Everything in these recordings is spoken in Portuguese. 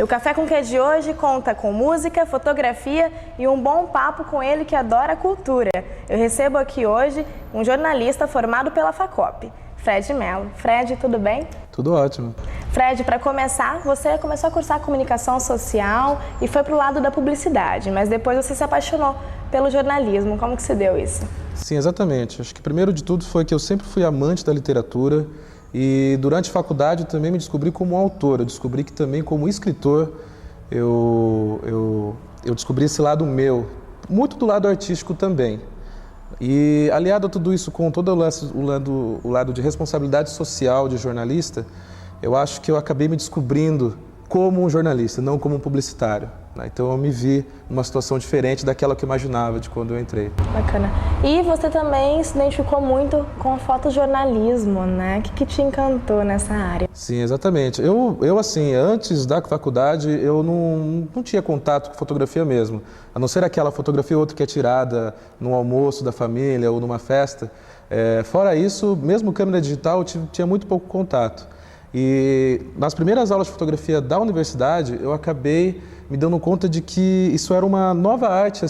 o Café com Quê de hoje conta com música, fotografia e um bom papo com ele que adora a cultura. Eu recebo aqui hoje um jornalista formado pela FACOP, Fred Mello. Fred, tudo bem? Tudo ótimo. Fred, para começar, você começou a cursar comunicação social e foi para o lado da publicidade, mas depois você se apaixonou pelo jornalismo. Como que se deu isso? Sim, exatamente. Acho que primeiro de tudo foi que eu sempre fui amante da literatura e durante a faculdade eu também me descobri como autor. Eu descobri que também como escritor eu descobri esse lado meu, muito do lado artístico também. E aliado a tudo isso com todo o lado de responsabilidade social de jornalista, eu acho que eu acabei me descobrindo como um jornalista, não como um publicitário. Então eu me vi numa situação diferente daquela que eu imaginava de quando eu entrei. Bacana. E você também se identificou muito com o fotojornalismo, né? O que te encantou nessa área? Sim, exatamente. Eu assim, antes da faculdade, eu não tinha contato com fotografia mesmo. A não ser aquela fotografia ou outra que é tirada num almoço da família ou numa festa. Fora isso, mesmo câmera digital, eu tinha muito pouco contato. E nas primeiras aulas de fotografia da universidade, eu acabei me dando conta de que isso era uma nova arte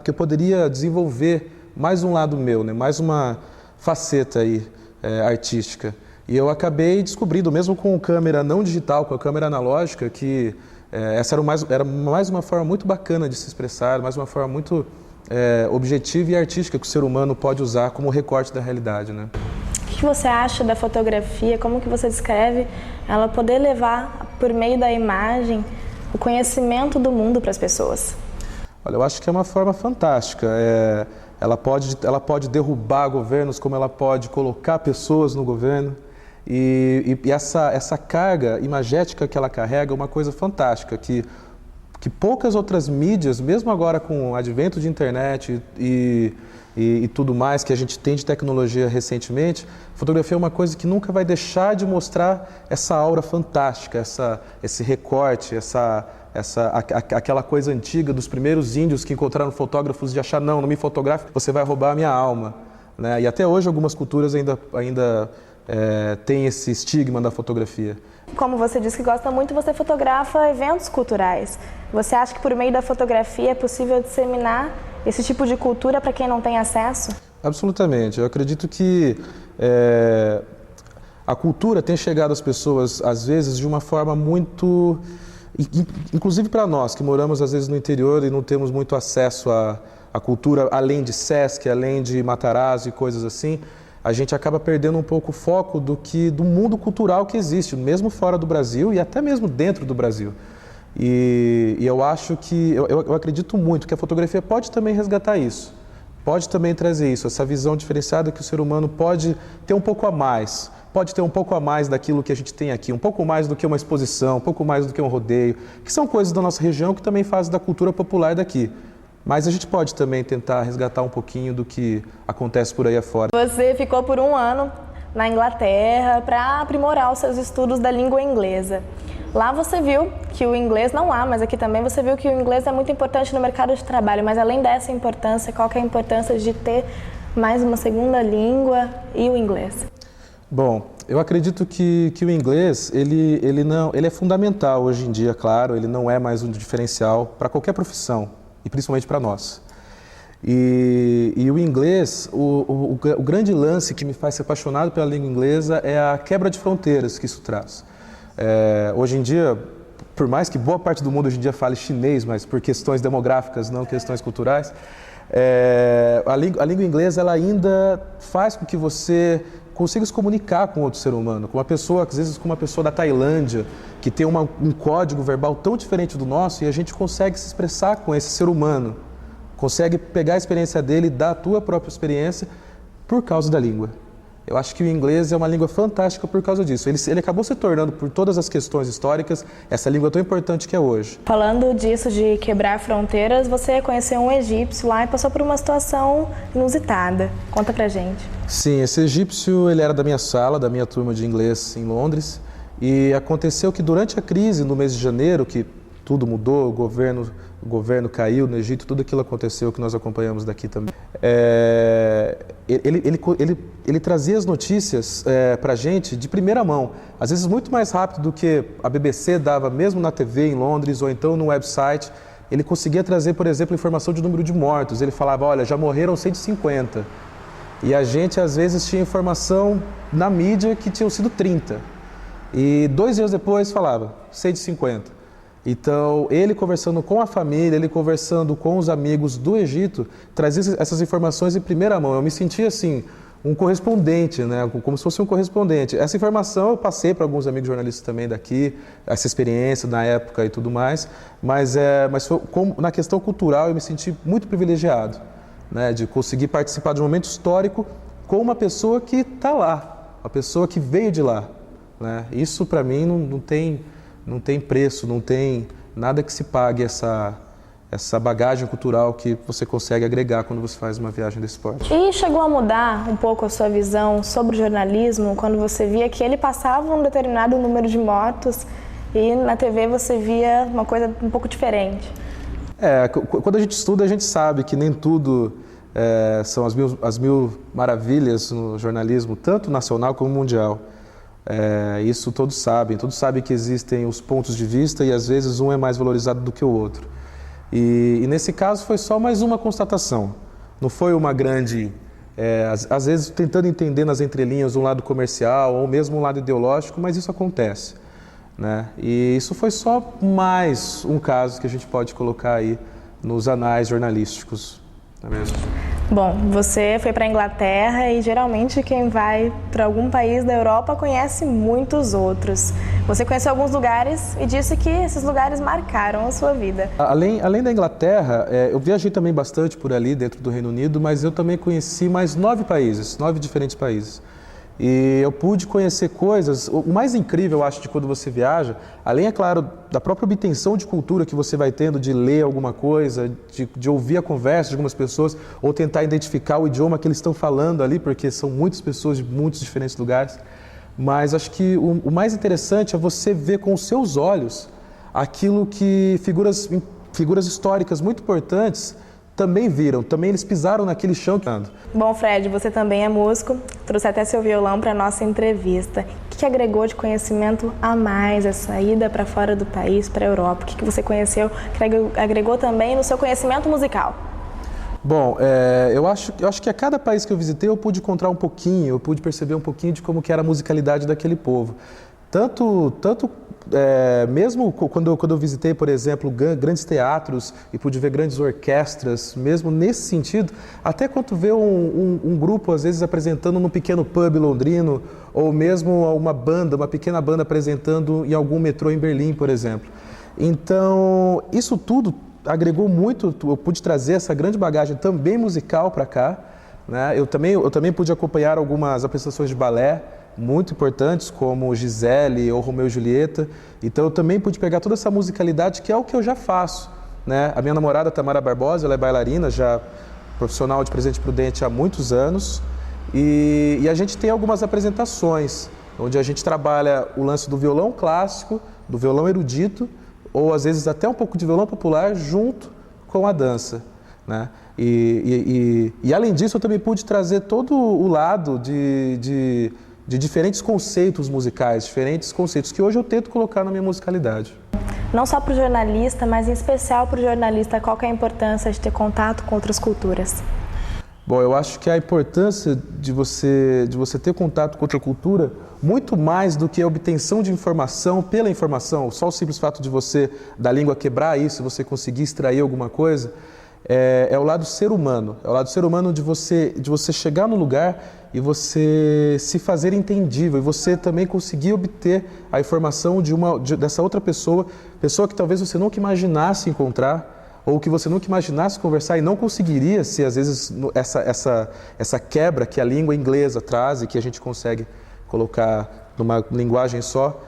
que eu poderia desenvolver mais um lado meu, né? Mais uma faceta aí, artística. E eu acabei descobrindo, mesmo com câmera não digital, com a câmera analógica, que essa era mais uma forma muito bacana de se expressar, mais uma forma muito objetiva e artística que o ser humano pode usar como recorte da realidade, né? O que você acha da fotografia? Como que você descreve ela poder levar, por meio da imagem, o conhecimento do mundo para as pessoas? Olha, eu acho que é uma forma fantástica. Ela pode derrubar governos, como ela pode colocar pessoas no governo. E essa carga imagética que ela carrega é uma coisa fantástica, que poucas outras mídias, mesmo agora com o advento de internet e tudo mais que a gente tem de tecnologia recentemente, fotografia é uma coisa que nunca vai deixar de mostrar essa aura fantástica, esse recorte, aquela coisa antiga dos primeiros índios que encontraram fotógrafos de achar, não me fotografe, você vai roubar a minha alma, né? E até hoje algumas culturas ainda têm esse estigma da fotografia. Como você disse que gosta muito, você fotografa eventos culturais. Você acha que por meio da fotografia é possível disseminar esse tipo de cultura para quem não tem acesso? Absolutamente. Eu acredito que a cultura tem chegado às pessoas, às vezes, de uma forma muito... Inclusive para nós, que moramos, às vezes, no interior e não temos muito acesso à cultura, além de Sesc, além de Matarazzo e coisas assim, a gente acaba perdendo um pouco o foco do mundo cultural que existe, mesmo fora do Brasil e até mesmo dentro do Brasil. E eu acho que, eu acredito muito que a fotografia pode também resgatar isso, pode também trazer isso, essa visão diferenciada que o ser humano pode ter um pouco a mais, pode ter um pouco a mais daquilo que a gente tem aqui, um pouco mais do que uma exposição, um pouco mais do que um rodeio, que são coisas da nossa região que também fazem da cultura popular daqui. Mas a gente pode também tentar resgatar um pouquinho do que acontece por aí afora. Você ficou por um ano na Inglaterra para aprimorar os seus estudos da língua inglesa. Lá você viu que o inglês, não lá, mas aqui também você viu que o inglês é muito importante no mercado de trabalho. Mas além dessa importância, qual que é a importância de ter mais uma segunda língua e o inglês? Bom, eu acredito que o inglês, ele é fundamental hoje em dia, claro, ele não é mais um diferencial para qualquer profissão. E principalmente para nós. E o inglês, o grande lance que me faz ser apaixonado pela língua inglesa é a quebra de fronteiras que isso traz. Hoje em dia, por mais que boa parte do mundo hoje em dia fale chinês, mas por questões demográficas, não questões culturais, a língua inglesa ela ainda faz com que você consiga se comunicar com outro ser humano, com uma pessoa, às vezes com uma pessoa da Tailândia, que tem um código verbal tão diferente do nosso e a gente consegue se expressar com esse ser humano, consegue pegar a experiência dele e dar a tua própria experiência por causa da língua. Eu acho que o inglês é uma língua fantástica por causa disso. Ele acabou se tornando, por todas as questões históricas, essa língua tão importante que é hoje. Falando disso, de quebrar fronteiras, você conheceu um egípcio lá e passou por uma situação inusitada. Conta pra gente. Sim, esse egípcio ele era da minha sala, da minha turma de inglês em Londres. E aconteceu que durante a crise, no mês de janeiro, que tudo mudou, o governo caiu no Egito, tudo aquilo aconteceu que nós acompanhamos daqui também. Ele ele trazia as notícias para a gente de primeira mão, às vezes muito mais rápido do que a BBC dava, mesmo na TV em Londres ou então no website. Ele conseguia trazer, por exemplo, informação de número de mortos. Ele falava, olha, já morreram 150. E a gente, às vezes, tinha informação na mídia que tinham sido 30. E 2 dias depois falava 150. Então, ele conversando com a família, ele conversando com os amigos do Egito, trazia essas informações em primeira mão. Eu me sentia, assim, um correspondente, né? Como se fosse um correspondente. Essa informação eu passei para alguns amigos jornalistas também daqui, essa experiência na época e tudo mais, mas na questão cultural eu me senti muito privilegiado, né? De conseguir participar de um momento histórico com uma pessoa que está lá, uma pessoa que veio de lá, né? Isso para mim não tem preço, não tem nada que se pague essa bagagem cultural que você consegue agregar quando você faz uma viagem desse porte. E chegou a mudar um pouco a sua visão sobre o jornalismo quando você via que ele passava um determinado número de mortos e na TV você via uma coisa um pouco diferente? Quando a gente estuda, a gente sabe que nem tudo são as mil maravilhas no jornalismo, tanto nacional como mundial. Isso todos sabem que existem os pontos de vista e às vezes um é mais valorizado do que o outro. E nesse caso foi só mais uma constatação, não foi uma grande, às vezes tentando entender nas entrelinhas um lado comercial ou mesmo um lado ideológico, mas isso acontece, né? E isso foi só mais um caso que a gente pode colocar aí nos anais jornalísticos, não é mesmo? Bom, você foi para a Inglaterra e geralmente quem vai para algum país da Europa conhece muitos outros. Você conheceu alguns lugares e disse que esses lugares marcaram a sua vida. Além da Inglaterra, eu viajei também bastante por ali dentro do Reino Unido, mas eu também conheci mais 9 diferentes países. E eu pude conhecer coisas, o mais incrível, eu acho, de quando você viaja, além, é claro, da própria obtenção de cultura que você vai tendo, de ler alguma coisa, de ouvir a conversa de algumas pessoas, ou tentar identificar o idioma que eles estão falando ali, porque são muitas pessoas de muitos diferentes lugares. Mas acho que o mais interessante é você ver com os seus olhos aquilo que figuras históricas muito importantes também viram, também eles pisaram naquele chão. Bom, Fred, você também é músico, trouxe até seu violão para a nossa entrevista. O que agregou de conhecimento a mais essa ida para fora do país, para a Europa? O que você conheceu que agregou também no seu conhecimento musical? Bom, eu acho que a cada país que eu visitei eu pude encontrar um pouquinho, eu pude perceber um pouquinho de como que era a musicalidade daquele povo. Mesmo quando eu visitei, por exemplo, grandes teatros e pude ver grandes orquestras, mesmo nesse sentido, até quando vê um grupo, às vezes, apresentando num pequeno pub londrino, ou mesmo uma pequena banda apresentando em algum metrô em Berlim, por exemplo. Então, isso tudo agregou muito, eu pude trazer essa grande bagagem também musical para cá, né? Eu também pude acompanhar algumas apresentações de balé, muito importantes, como Gisele ou Romeu e Julieta. Então eu também pude pegar toda essa musicalidade, que é o que eu já faço, né? A minha namorada, Tamara Barbosa, ela é bailarina, já profissional de Presidente Prudente há muitos anos. E a gente tem algumas apresentações, onde a gente trabalha o lance do violão clássico, do violão erudito, ou às vezes até um pouco de violão popular junto com a dança, né? E além disso, eu também pude trazer todo o lado de diferentes conceitos musicais, diferentes conceitos que hoje eu tento colocar na minha musicalidade. Não só para o jornalista, mas em especial para o jornalista, qual que é a importância de ter contato com outras culturas? Bom, eu acho que a importância de você ter contato com outra cultura, muito mais do que a obtenção de informação pela informação, só o simples fato de você, da língua, quebrar isso, você conseguir extrair alguma coisa, é o lado ser humano. É o lado ser humano de você chegar no lugar e você se fazer entendível, e você também conseguir obter a informação dessa outra pessoa que talvez você nunca imaginasse encontrar, ou que você nunca imaginasse conversar e não conseguiria, se às vezes essa quebra que a língua inglesa traz e que a gente consegue colocar numa linguagem só,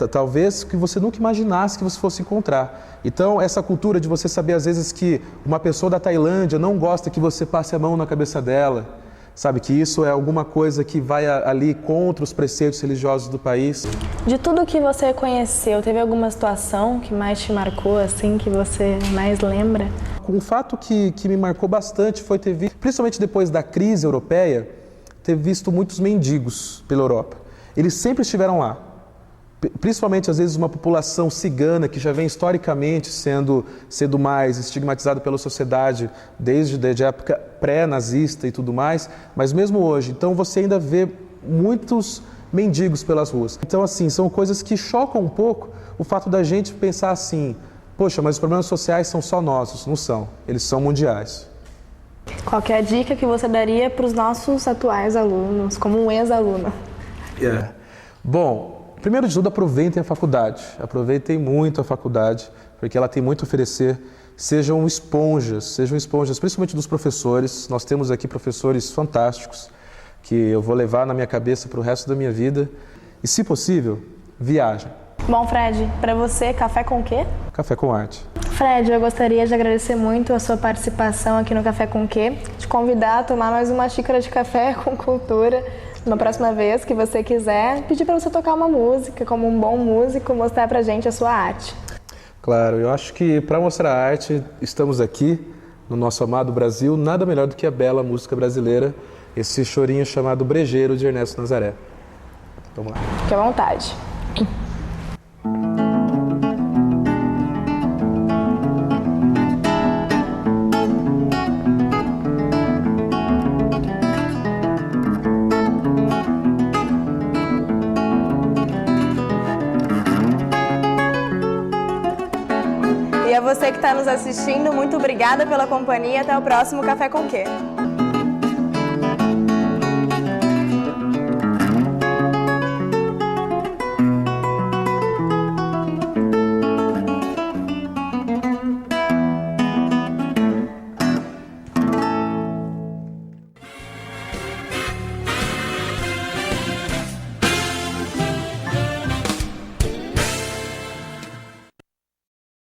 talvez que você nunca imaginasse que você fosse encontrar. Então, essa cultura de você saber às vezes que uma pessoa da Tailândia não gosta que você passe a mão na cabeça dela, sabe, que isso é alguma coisa que vai ali contra os preceitos religiosos do país. De tudo que você conheceu, teve alguma situação que mais te marcou, assim, que você mais lembra? Um fato que me marcou bastante foi ter visto, principalmente depois da crise europeia, ter visto muitos mendigos pela Europa. Eles sempre estiveram lá. Principalmente, às vezes, uma população cigana que já vem historicamente sendo mais estigmatizada pela sociedade desde a época pré-nazista e tudo mais, mas mesmo hoje. Então, você ainda vê muitos mendigos pelas ruas. Então, assim, são coisas que chocam um pouco o fato da gente pensar assim, poxa, mas os problemas sociais são só nossos. Não são, eles são mundiais. Qual que é a dica que você daria para os nossos atuais alunos, como um ex-aluno? Bom, primeiro de tudo, aproveitem a faculdade. Aproveitem muito a faculdade, porque ela tem muito a oferecer. Sejam esponjas, principalmente dos professores. Nós temos aqui professores fantásticos, que eu vou levar na minha cabeça para o resto da minha vida. E, se possível, viajem. Bom, Fred, para você, café com o quê? Café com arte. Fred, eu gostaria de agradecer muito a sua participação aqui no Café com o Quê, te convidar a tomar mais uma xícara de café com cultura na próxima vez que você quiser, pedir para você tocar uma música, como um bom músico, mostrar pra gente a sua arte. Claro, eu acho que para mostrar a arte, estamos aqui no nosso amado Brasil, nada melhor do que a bela música brasileira, esse chorinho chamado Brejeiro de Ernesto Nazaré. Vamos lá. Fique à vontade. E a você que está nos assistindo, muito obrigada pela companhia. Até o próximo Café com o Quê?